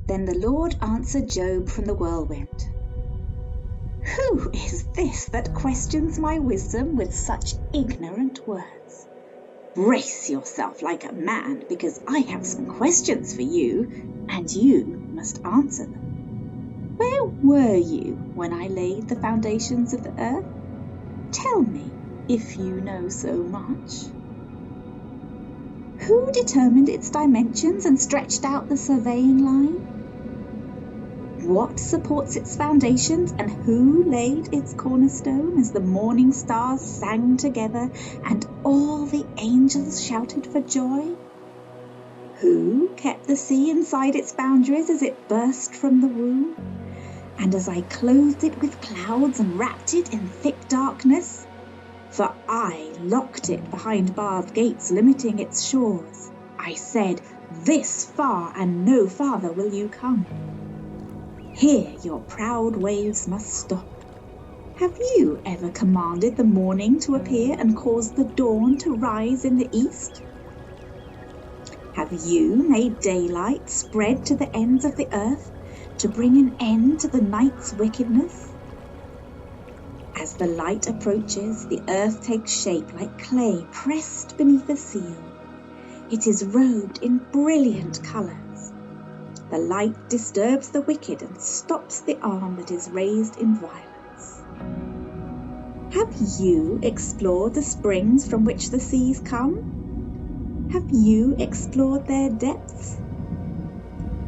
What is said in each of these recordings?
Then the Lord answered Job from the whirlwind. Who is this that questions my wisdom with such ignorant words? Brace yourself like a man, because I have some questions for you, and you must answer them. Where were you when I laid the foundations of the earth? Tell me, if you know so much. Who determined its dimensions and stretched out the surveying line? What supports its foundations, and who laid its cornerstone as the morning stars sang together and all the angels shouted for joy? Who kept the sea inside its boundaries as it burst from the womb? And as I clothed it with clouds and wrapped it in thick darkness? For I locked it behind barred gates, limiting its shores. I said, this far and no farther will you come. Here your proud waves must stop. Have you ever commanded the morning to appear and caused the dawn to rise in the east? Have you made daylight spread to the ends of the earth to bring an end to the night's wickedness? As the light approaches, the earth takes shape like clay pressed beneath a seal. It is robed in brilliant colours. The light disturbs the wicked and stops the arm that is raised in violence. Have you explored the springs from which the seas come? Have you explored their depths?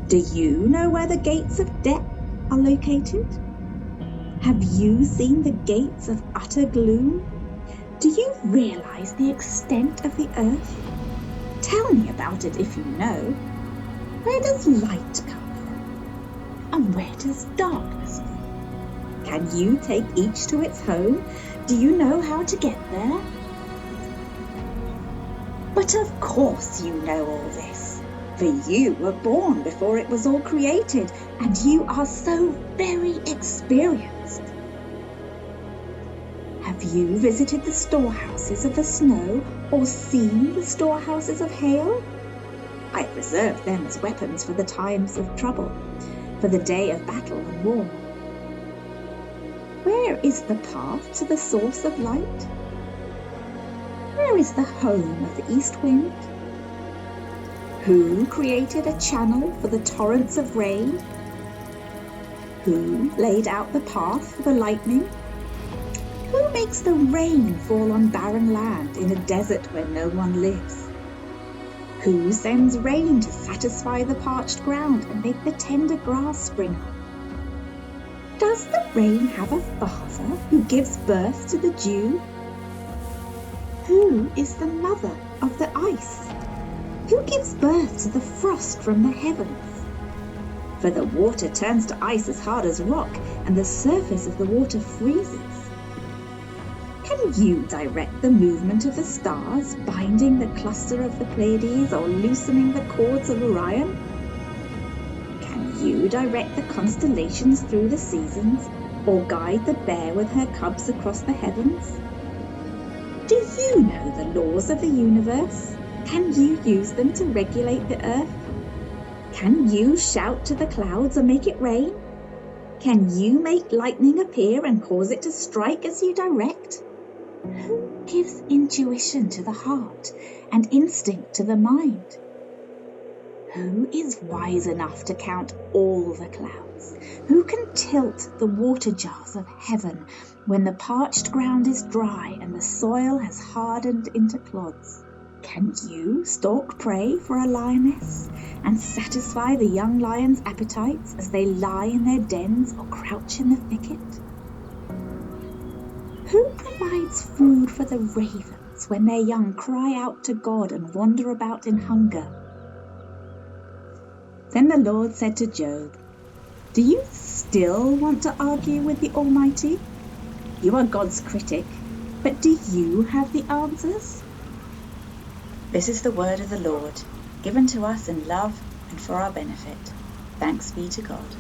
Do you know where the gates of death are located? Have you seen the gates of utter gloom? Do you realize the extent of the earth? Tell me about it if you know. Where does light come from? And where does darkness come? Can you take each to its home? Do you know how to get there? But of course you know all this, for you were born before it was all created, and you are so very experienced. Have you visited the storehouses of the snow, or seen the storehouses of hail? I have reserved them as weapons for the times of trouble, for the day of battle and war. Where is the path to the source of light? Where is the home of the east wind? Who created a channel for the torrents of rain? Who laid out the path for the lightning? Who makes the rain fall on barren land in a desert where no one lives? Who sends rain to satisfy the parched ground and make the tender grass spring up? Does the rain have a father who gives birth to the dew? Who is the mother of the ice? Who gives birth to the frost from the heavens? For the water turns to ice as hard as rock, and the surface of the water freezes. Can you direct the movement of the stars, binding the cluster of the Pleiades or loosening the cords of Orion? Can you direct the constellations through the seasons, or guide the bear with her cubs across the heavens? Do you know the laws of the universe? Can you use them to regulate the earth? Can you shout to the clouds and make it rain? Can you make lightning appear and cause it to strike as you direct? Who gives intuition to the heart and instinct to the mind? Who is wise enough to count all the clouds? Who can tilt the water jars of heaven when the parched ground is dry and the soil has hardened into clods? Can you stalk prey for a lioness and satisfy the young lion's appetites as they lie in their dens or crouch in the thicket? Who provides food for the ravens when their young cry out to God and wander about in hunger? Then the Lord said to Job, "Do you still want to argue with the Almighty? You are God's critic, but do you have the answers?" This is the word of the Lord, given to us in love and for our benefit. Thanks be to God.